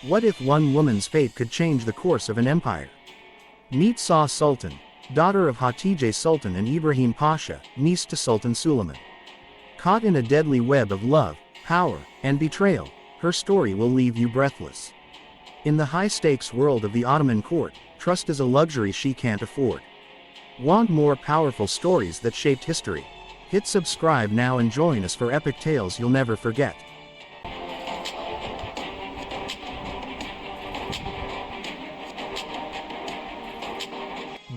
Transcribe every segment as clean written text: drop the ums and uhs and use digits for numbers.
What if one woman's fate could change the course of an empire? Meet Shah Sultan, daughter of Hatice Sultan and Ibrahim Pasha, niece to Sultan Suleiman. Caught in a deadly web of love, power, and betrayal, her story will leave you breathless. In the high-stakes world of the Ottoman court, trust is a luxury she can't afford. Want more powerful stories that shaped history? Hit subscribe now and join us for epic tales you'll never forget.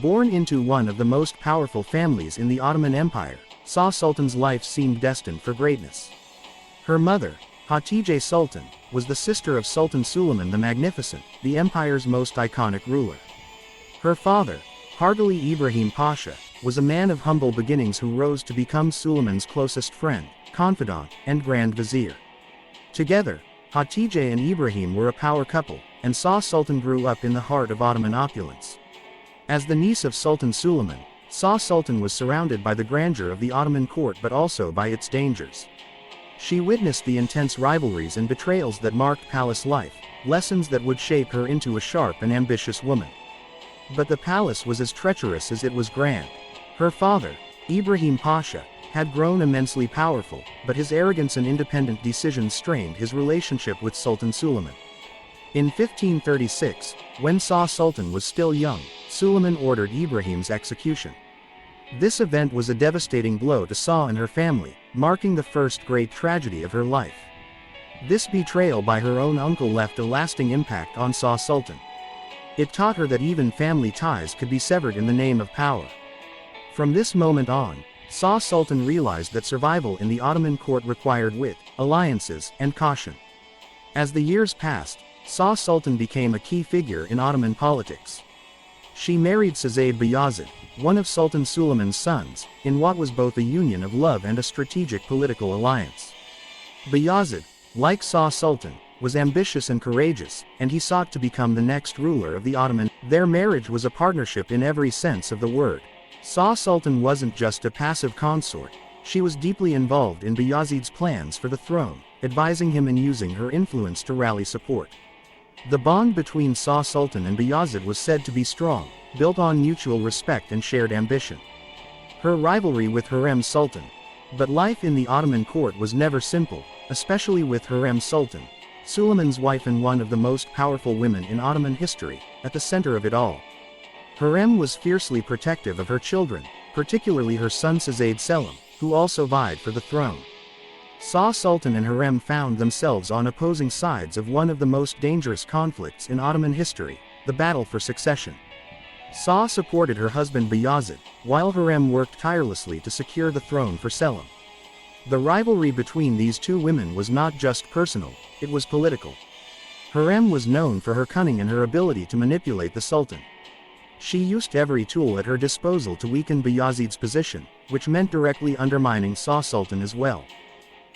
Born into one of the most powerful families in the Ottoman Empire, Shah Sultan's life seemed destined for greatness. Her mother, Hatice Sultan, was the sister of Sultan Suleiman the Magnificent, the empire's most iconic ruler. Her father, Hardali Ibrahim Pasha, was a man of humble beginnings who rose to become Suleiman's closest friend, confidant, and grand vizier. Together, Hatice and Ibrahim were a power couple, and Shah Sultan grew up in the heart of Ottoman opulence. As the niece of Sultan Suleiman, Shah Sultan was surrounded by the grandeur of the Ottoman court but also by its dangers. She witnessed the intense rivalries and betrayals that marked palace life, lessons that would shape her into a sharp and ambitious woman. But the palace was as treacherous as it was grand. Her father, Ibrahim Pasha, had grown immensely powerful, but his arrogance and independent decisions strained his relationship with Sultan Suleiman. In 1536, when Shah Sultan was still young, Suleiman ordered Ibrahim's execution. This event was a devastating blow to Shah and her family, marking the first great tragedy of her life. This betrayal by her own uncle left a lasting impact on Shah Sultan. It taught her that even family ties could be severed in the name of power. From this moment on, Shah Sultan realized that survival in the Ottoman court required wit, alliances, and caution. As the years passed, Shah Sultan became a key figure in Ottoman politics. She married Sazade Bayazid, one of Sultan Suleiman's sons, in what was both a union of love and a strategic political alliance. Bayazid, like Shah Sultan, was ambitious and courageous, and he sought to become the next ruler of the Ottoman. Their marriage was a partnership in every sense of the word. Shah Sultan wasn't just a passive consort, she was deeply involved in Bayazid's plans for the throne, advising him and using her influence to rally support. The bond between Shah Sultan and Bayazid was said to be strong, built on mutual respect and shared ambition. Her rivalry with Hurrem Sultan. But life in the Ottoman court was never simple, especially with Hurrem Sultan, Suleiman's wife and one of the most powerful women in Ottoman history, at the center of it all. Hurrem was fiercely protective of her children, particularly her son Sazade Selim, who also vied for the throne. Shah Sultan and Hurrem found themselves on opposing sides of one of the most dangerous conflicts in Ottoman history, the battle for succession. Shah supported her husband Bayazid, while Hurrem worked tirelessly to secure the throne for Selim. The rivalry between these two women was not just personal, it was political. Hurrem was known for her cunning and her ability to manipulate the Sultan. She used every tool at her disposal to weaken Bayazid's position, which meant directly undermining Shah Sultan as well.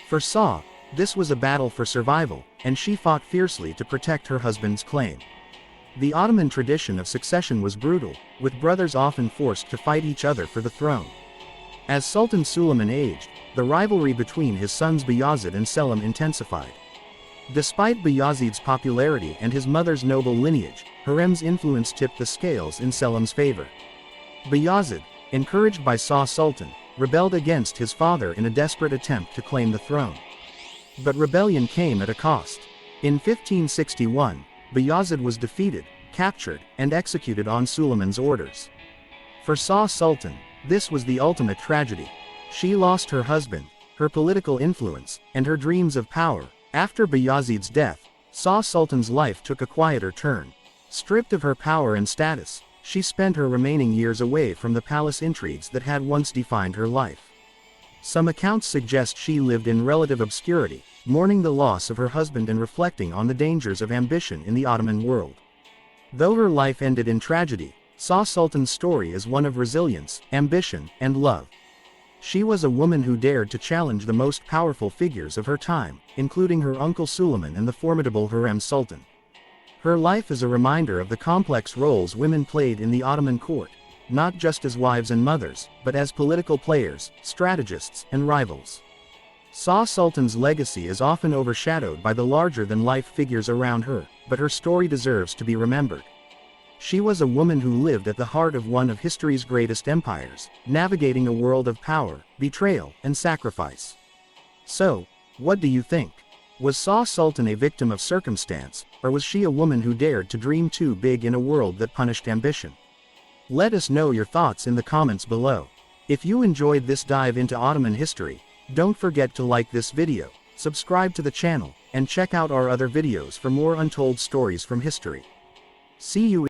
For Shah, this was a battle for survival, and she fought fiercely to protect her husband's claim. The Ottoman tradition of succession was brutal, with brothers often forced to fight each other for the throne. As Sultan Suleiman aged, the rivalry between his sons Bayazid and Selim intensified. Despite Bayazid's popularity and his mother's noble lineage, Hurrem's influence tipped the scales in Selim's favor. Bayazid, encouraged by Shah Sultan, rebelled against his father in a desperate attempt to claim the throne. But rebellion came at a cost. In 1561, Bayazid was defeated, captured, and executed on Suleiman's orders. For Shah Sultan, this was the ultimate tragedy. She lost her husband, her political influence, and her dreams of power. After Bayazid's death, Shah Sultan's life took a quieter turn. Stripped of her power and status, she spent her remaining years away from the palace intrigues that had once defined her life. Some accounts suggest she lived in relative obscurity, mourning the loss of her husband and reflecting on the dangers of ambition in the Ottoman world. Though her life ended in tragedy, Shah Sultan's story is one of resilience, ambition, and love. She was a woman who dared to challenge the most powerful figures of her time, including her uncle Suleiman and the formidable Hurrem Sultan. Her life is a reminder of the complex roles women played in the Ottoman court, not just as wives and mothers, but as political players, strategists, and rivals. Shah Sultan's legacy is often overshadowed by the larger-than-life figures around her, but her story deserves to be remembered. She was a woman who lived at the heart of one of history's greatest empires, navigating a world of power, betrayal, and sacrifice. So, what do you think? Was Shah Sultan a victim of circumstance, or was she a woman who dared to dream too big in a world that punished ambition? Let us know your thoughts in the comments below. If you enjoyed this dive into Ottoman history, don't forget to like this video, subscribe to the channel, and check out our other videos for more untold stories from history. See you